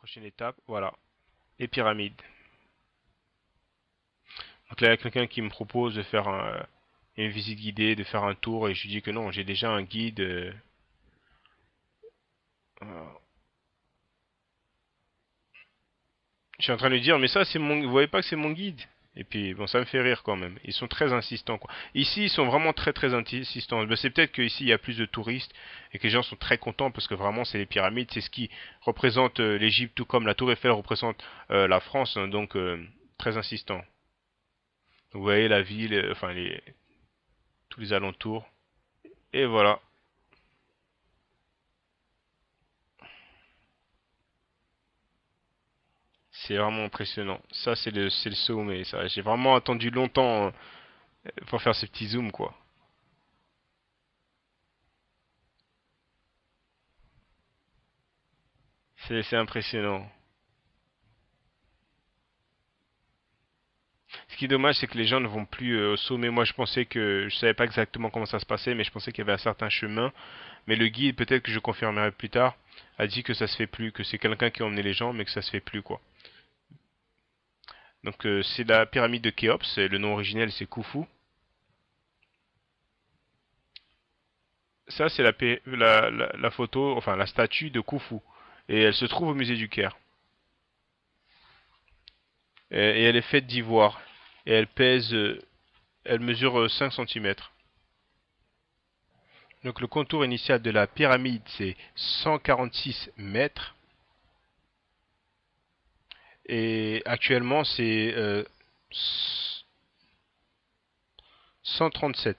Prochaine étape, voilà, les pyramides. Donc là, il y a quelqu'un qui me propose de faire une visite guidée, de faire un tour, et je lui dis que non, j'ai déjà un guide. Je suis en train de lui dire, mais ça, c'est mon, vous voyez pas que c'est mon guide? Et puis, bon, ça me fait rire quand même. Ils sont très insistants, quoi. Ici, ils sont vraiment très, très insistants. Ben, c'est peut-être qu'ici, il y a plus de touristes et que les gens sont très contents parce que vraiment, c'est les pyramides. C'est ce qui représente l'Égypte, tout comme la Tour Eiffel représente la France. Hein, donc, très insistant. Vous voyez la ville, enfin, tous les alentours. Et voilà. C'est vraiment impressionnant. Ça, c'est le sommet. Ça, j'ai vraiment attendu longtemps pour faire ce petit zoom, quoi. C'est impressionnant. Ce qui est dommage, c'est que les gens ne vont plus au sommet. Moi, je pensais que je savais pas exactement comment ça se passait, mais je pensais qu'il y avait un certain chemin. Mais le guide, peut-être que je confirmerai plus tard, a dit que ça se fait plus, que c'est quelqu'un qui a emmené les gens, mais que ça se fait plus, quoi. Donc, c'est la pyramide de Khéops. Et le nom originel, c'est Khufu. Ça, c'est la photo, enfin la statue de Khufu. Et elle se trouve au musée du Caire. Et elle est faite d'ivoire. Et elle pèse, elle mesure 5 centimètres. Donc le contour initial de la pyramide, c'est 146 mètres. Et actuellement, c'est 137.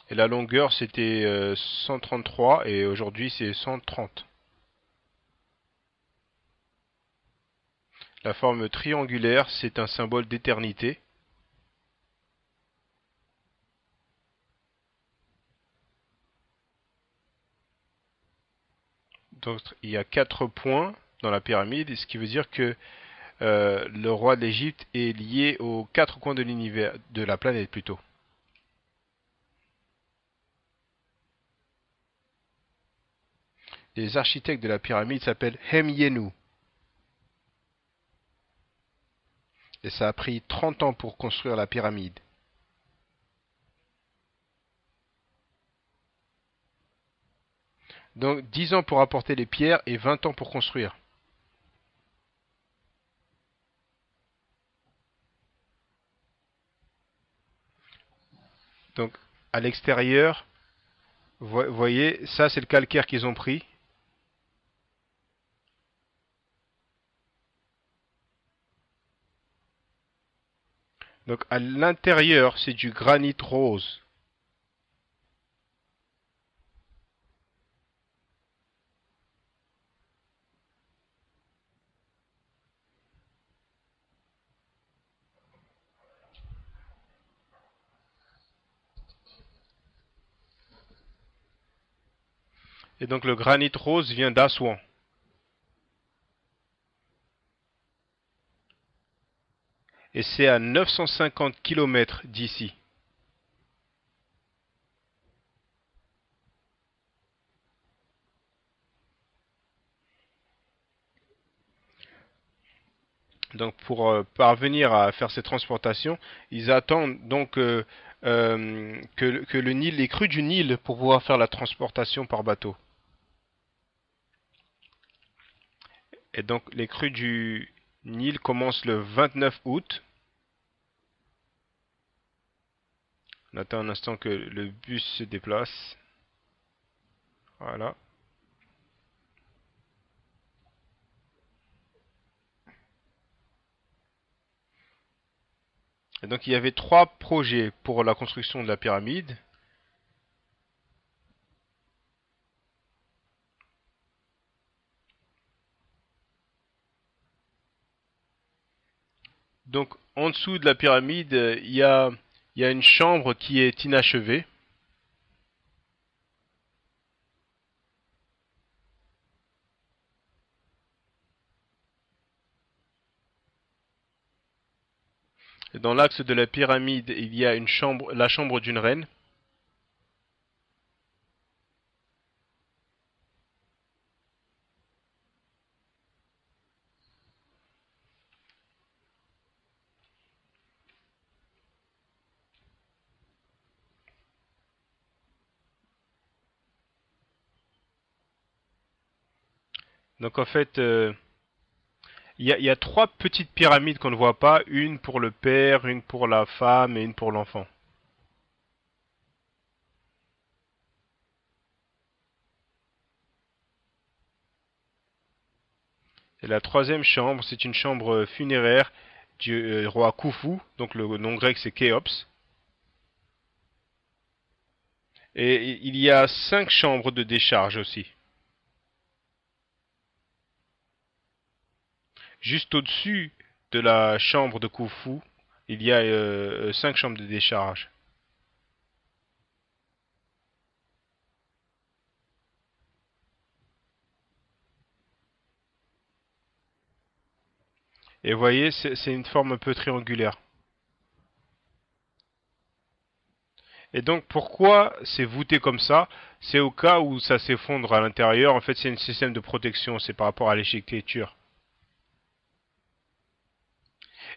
Et la longueur, c'était 133 et aujourd'hui, c'est 130. La forme triangulaire, c'est un symbole d'éternité. Donc il y a 4 points dans la pyramide, ce qui veut dire que le roi de l'Égypte est lié aux 4 coins de l'univers, de la planète plutôt. Les architectes de la pyramide s'appellent Hemyenu. Et ça a pris 30 ans pour construire la pyramide. Donc 10 ans pour apporter les pierres et 20 ans pour construire. Donc à l'extérieur, vous voyez, ça c'est le calcaire qu'ils ont pris. Donc à l'intérieur, c'est du granit rose. Et donc le granit rose vient d'Assouan. Et c'est à 950 km d'ici. Donc pour parvenir à faire ces transportations, ils attendent donc que le Nil, les crues du Nil pour pouvoir faire la transportation par bateau. Et donc les crues du Nil commencent le 29 août. On attend un instant que le bus se déplace. Voilà. Et donc il y avait 3 projets pour la construction de la pyramide. Donc en dessous de la pyramide, il y a une chambre qui est inachevée. Dans l'axe de la pyramide, il y a une chambre, la chambre d'une reine. Donc en fait, il y a trois petites pyramides qu'on ne voit pas, une pour le père, une pour la femme et une pour l'enfant. Et la troisième chambre, c'est une chambre funéraire du roi Khufu, donc le nom grec c'est Khéops. Et il y a 5 chambres de décharge aussi. Juste au-dessus de la chambre de Khufu, il y a 5 chambres de décharge. Et vous voyez, c'est une forme un peu triangulaire. Et donc pourquoi c'est voûté comme ça? C'est au cas où ça s'effondre à l'intérieur. En fait, c'est un système de protection. C'est par rapport à l'écriture.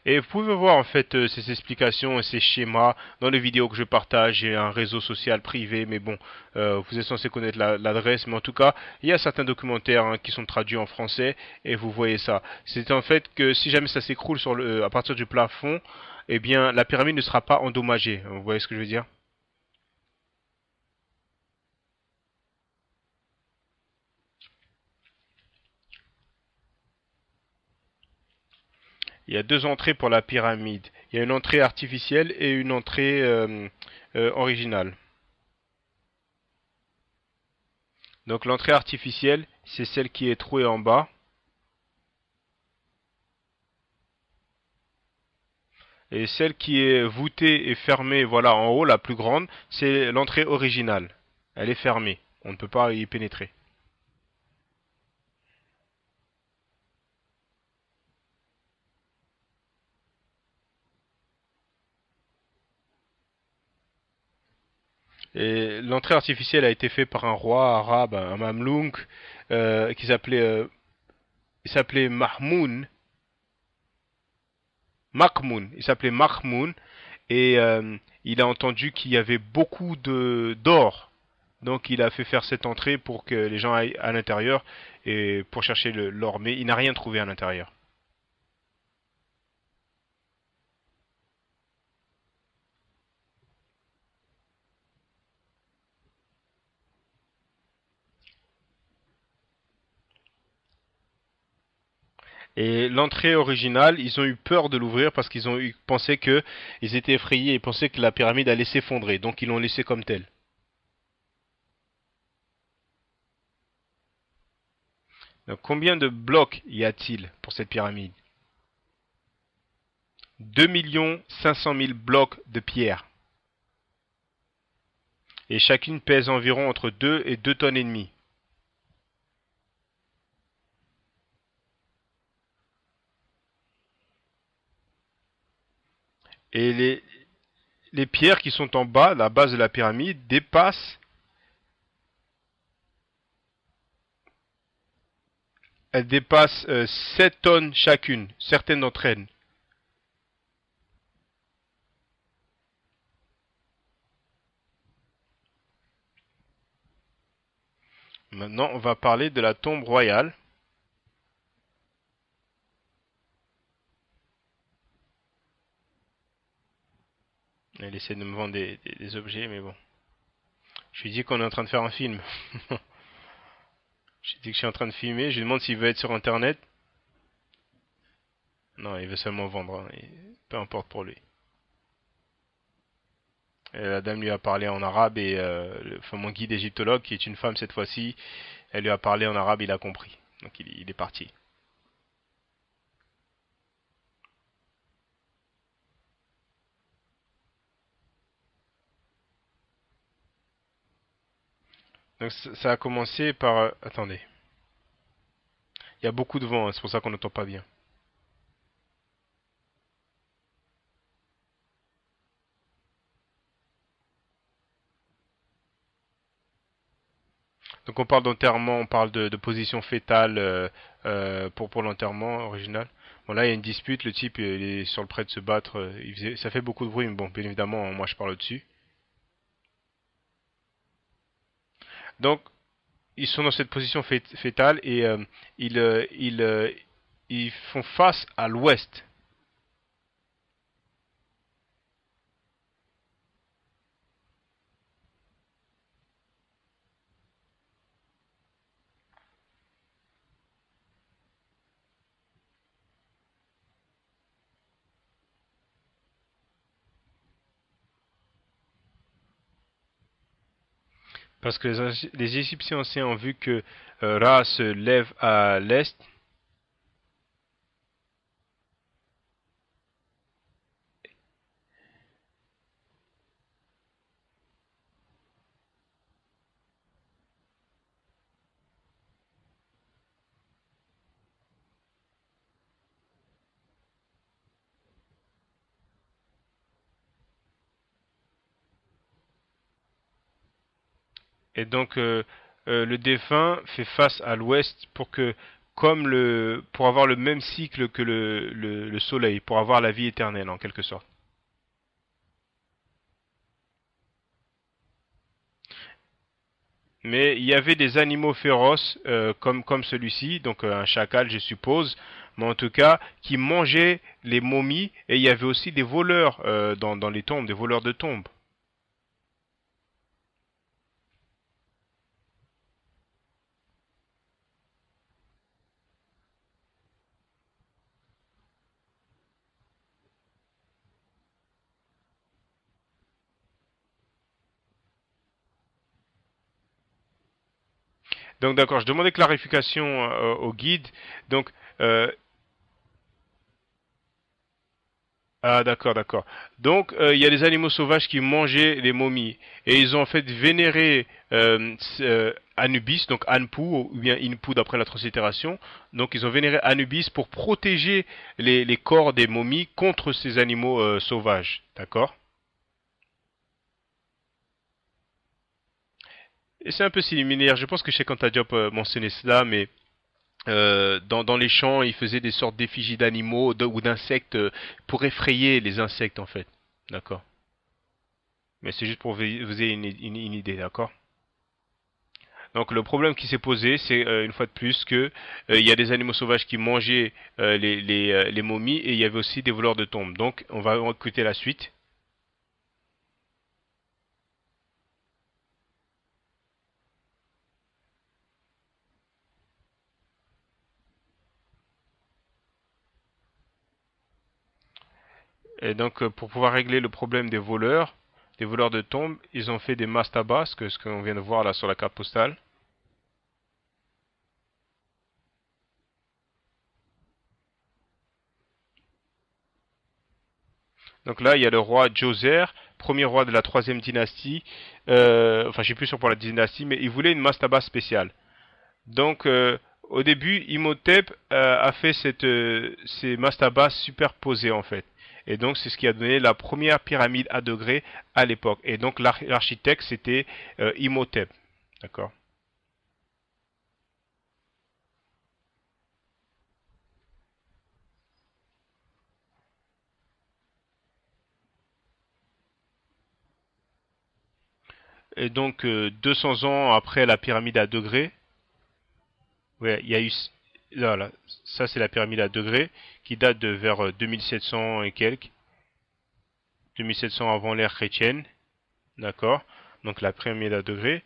Et vous pouvez voir en fait ces explications et ces schémas dans les vidéos que je partage. J'ai un réseau social privé, mais bon, vous êtes censé connaître l'adresse. Mais en tout cas, il y a certains documentaires qui sont traduits en français et vous voyez ça. C'est en fait que si jamais ça s'écroule à partir du plafond, eh bien la pyramide ne sera pas endommagée. Vous voyez ce que je veux dire? Il y a deux entrées pour la pyramide. Il y a une entrée artificielle et une entrée originale. Donc l'entrée artificielle, c'est celle qui est trouée en bas. Et celle qui est voûtée et fermée, voilà, en haut, la plus grande, c'est l'entrée originale. Elle est fermée. On ne peut pas y pénétrer. Et l'entrée artificielle a été faite par un roi arabe, un mamelouk, qui s'appelait Mahmoud. Makhmoun. Il s'appelait Makhmoun. Et il a entendu qu'il y avait beaucoup de d'or. Donc il a fait faire cette entrée pour que les gens aillent à l'intérieur et pour chercher l'or. Mais il n'a rien trouvé à l'intérieur. Et l'entrée originale, ils ont eu peur de l'ouvrir parce qu'ils ont pensé que ils étaient effrayés et pensaient que la pyramide allait s'effondrer. Donc ils l'ont laissé comme telle. Donc combien de blocs y a-t-il pour cette pyramide? 2 500 000 blocs de pierre. Et chacune pèse environ entre 2 et 2 tonnes et demie. Et les pierres qui sont en bas, la base de la pyramide, elles dépassent 7 tonnes chacune, certaines d'entre elles. Maintenant, on va parler de la tombe royale. Elle essaie de me vendre des objets, mais bon. Je lui dis qu'on est en train de faire un film. Je lui dis que je suis en train de filmer. Je lui demande s'il veut être sur internet. Non, il veut seulement vendre, hein, peu importe pour lui. Et la dame lui a parlé en arabe et enfin, mon guide égyptologue, qui est une femme cette fois-ci, elle lui a parlé en arabe, il a compris. Donc il est parti. Donc ça a commencé par... attendez. Il y a beaucoup de vent, hein, c'est pour ça qu'on n'entend pas bien. Donc on parle d'enterrement, on parle de position fétale pour l'enterrement original. Bon là il y a une dispute, le type il est sur le prêt de se battre, ça fait beaucoup de bruit, mais bon bien évidemment moi je parle au-dessus. Donc ils sont dans cette position fétale et ils, euh, ils, euh, ils font face à l'ouest. Parce que les Égyptiens anciens ont vu que Ra se lève à l'est. Et donc le défunt fait face à l'ouest pour que, pour avoir le même cycle que le soleil, pour avoir la vie éternelle en quelque sorte. Mais il y avait des animaux féroces comme celui-ci, donc un chacal je suppose, mais en tout cas qui mangeaient les momies et il y avait aussi des voleurs dans les tombes, des voleurs de tombes. Donc d'accord, je demandais clarification au guide. Donc euh, ah d'accord, d'accord. Donc il y a des animaux sauvages qui mangeaient les momies et ils ont en fait vénéré Anubis, donc Anpu ou bien Inpu d'après la translittération. Donc ils ont vénéré Anubis pour protéger les corps des momies contre ces animaux sauvages. D'accord? Et c'est un peu similaire. Je pense que Cheikh Anta Diop mentionnait cela, mais dans les champs, ils faisaient des sortes d'effigies d'animaux ou d'insectes pour effrayer les insectes en fait. D'accord. Mais c'est juste pour vous ayez une idée, d'accord? Donc le problème qui s'est posé, c'est une fois de plus que il y a des animaux sauvages qui mangeaient les momies et il y avait aussi des voleurs de tombes. Donc on va écouter la suite. Et donc pour pouvoir régler le problème des voleurs de tombes, ils ont fait des mastabas, ce qu'on vient de voir là sur la carte postale. Donc là, il y a le roi Djoser, premier roi de la troisième dynastie. Enfin, je sais plus sur pour la dynastie, mais il voulait une mastaba spéciale. Donc, au début, Imhotep a fait ces mastabas superposés en fait. Et donc, c'est ce qui a donné la première pyramide à degrés à l'époque. Et donc, l'architecte, c'était Imhotep. D'accord. Et donc, 200 ans après la pyramide à degrés, ouais, il y a eu. Voilà, ça c'est la pyramide à degrés qui date de vers 2700 et quelques. 2700 avant l'ère chrétienne, d'accord? Donc la pyramide à degrés.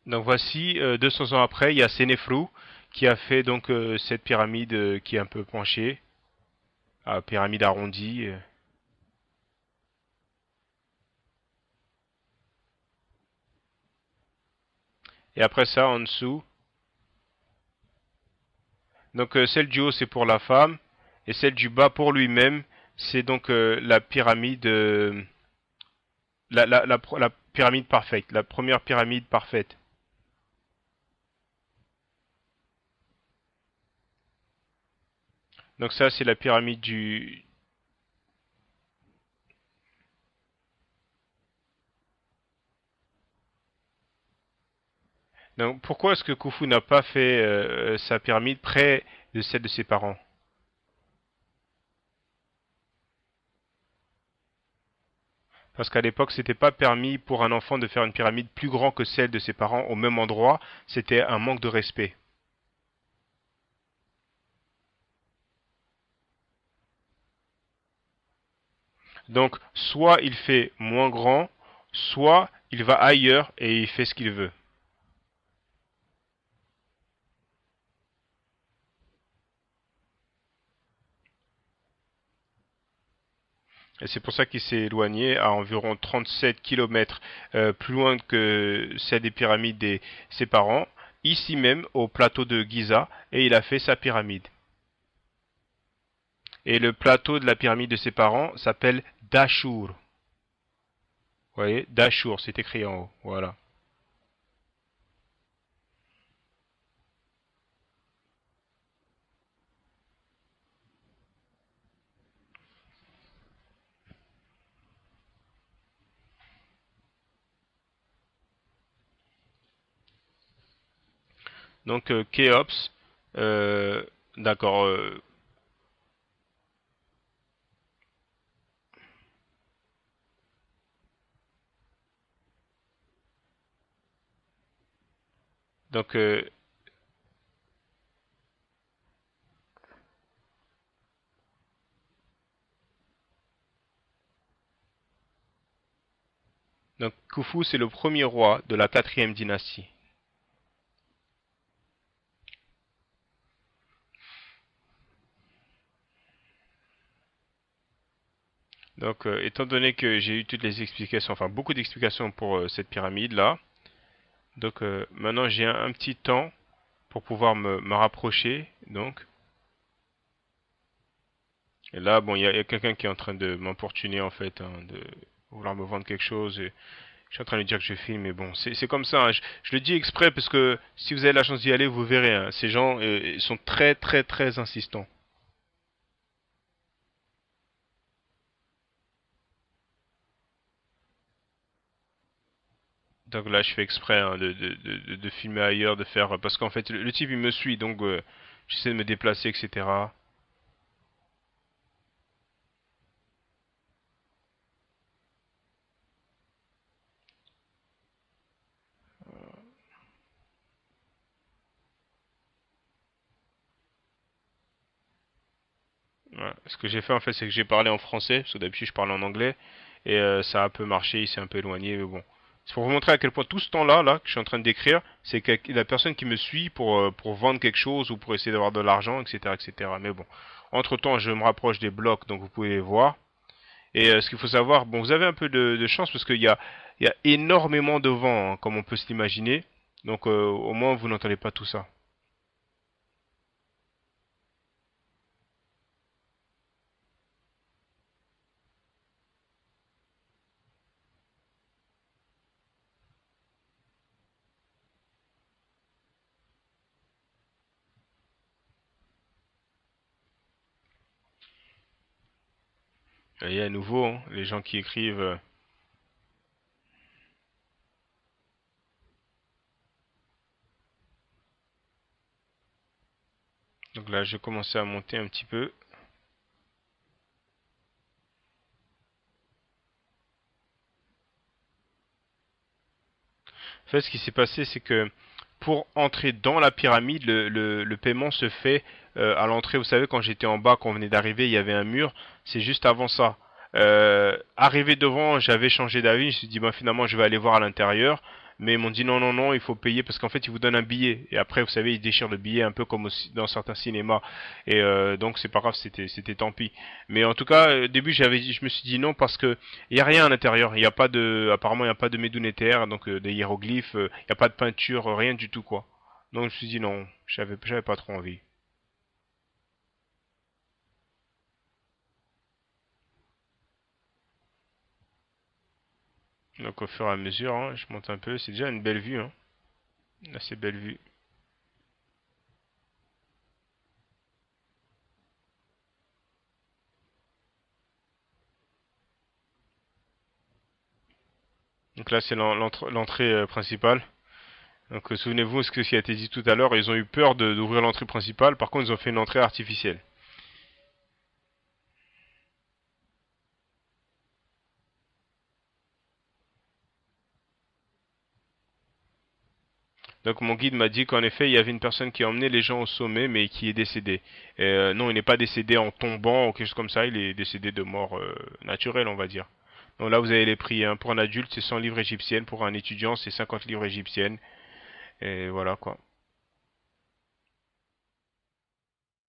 Donc voici, 200 ans après, il y a Sénéfrou qui a fait donc cette pyramide qui est un peu penchée, pyramide arrondie. Et après ça, en dessous, donc celle du haut c'est pour la femme et celle du bas pour lui-même, c'est donc la pyramide, la pyramide parfaite, la première pyramide parfaite. Donc ça c'est la pyramide du. Donc pourquoi est-ce que Khufu n'a pas fait sa pyramide près de celle de ses parents? Parce qu'à l'époque, c'était pas permis pour un enfant de faire une pyramide plus grande que celle de ses parents au même endroit. C'était un manque de respect. Donc, soit il fait moins grand, soit il va ailleurs et il fait ce qu'il veut. Et c'est pour ça qu'il s'est éloigné à environ 37 kilomètres plus loin que celle des pyramides de ses parents, ici même au plateau de Giza, et il a fait sa pyramide. Et le plateau de la pyramide de ses parents s'appelle Dashur. Vous voyez, Dashur, c'est écrit en haut. Voilà. Donc Khéops, euh, d'accord. Donc donc Khufu, c'est le premier roi de la quatrième dynastie. Donc, étant donné que j'ai eu toutes les explications, enfin beaucoup d'explications pour cette pyramide-là, donc maintenant j'ai un petit temps pour pouvoir me rapprocher. Donc, et là, bon, il y a quelqu'un qui est en train de m'importuner en fait, hein, de vouloir me vendre quelque chose. Et je suis en train de lui dire que je filme, mais bon, c'est comme ça, hein. Je le dis exprès parce que si vous avez la chance d'y aller, vous verrez, hein, ces gens sont très très très insistants. Donc là, je fais exprès hein, de filmer ailleurs, de faire parce qu'en fait, le type il me suit, donc j'essaie de me déplacer, etc. Ouais. Ce que j'ai fait en fait, c'est que j'ai parlé en français, parce que d'habitude je parle en anglais, et ça a un peu marché, il s'est un peu éloigné, mais bon. C'est pour vous montrer à quel point tout ce temps-là, là, que je suis en train de décrire, c'est que la personne qui me suit pour vendre quelque chose ou pour essayer d'avoir de l'argent, etc., etc. Mais bon. Entre-temps, je me rapproche des blocs, donc vous pouvez les voir. Et ce qu'il faut savoir, bon, vous avez un peu de chance parce il y a énormément de vent, hein, comme on peut se l'imaginer. Donc au moins, vous n'entendez pas tout ça. Et à nouveau, hein, les gens qui écrivent. Donc là, je commençais à monter un petit peu. En fait, ce qui s'est passé, c'est que pour entrer dans la pyramide, le paiement se fait à l'entrée. Vous savez, quand j'étais en bas, quand on venait d'arriver, il y avait un mur. C'est juste avant ça. Arrivé devant, j'avais changé d'avis. Je me suis dit, bah, finalement, je vais aller voir à l'intérieur. Mais ils m'ont dit non, non, non, il faut payer parce qu'en fait, ils vous donnent un billet. Et après, vous savez, ils déchirent le billet un peu comme dans certains cinémas. Et donc, c'est pas grave, c'était tant pis. Mais en tout cas, au début, je me suis dit non parce que il y a rien à l'intérieur. Il y a pas de, apparemment, il n'y a pas de médounétaire, donc des hiéroglyphes. Il n'y a pas de peinture, rien du tout, quoi. Donc, je me suis dit non, j'avais pas trop envie. Donc, au fur et à mesure, hein, je monte un peu. C'est déjà une belle vue, hein. Une assez belle vue. Donc là, c'est l'entrée principale. Donc souvenez-vous ce qui a été dit tout à l'heure, ils ont eu peur d'ouvrir l'entrée principale, par contre ils ont fait une entrée artificielle. Donc mon guide m'a dit qu'en effet, il y avait une personne qui a emmené les gens au sommet, mais qui est décédée. Et, non, il n'est pas décédé en tombant ou quelque chose comme ça, il est décédé de mort naturelle, on va dire. Donc là, vous avez les prix, hein. Pour un adulte, c'est 100 livres égyptiennes, pour un étudiant, c'est 50 livres égyptiennes. Et voilà quoi.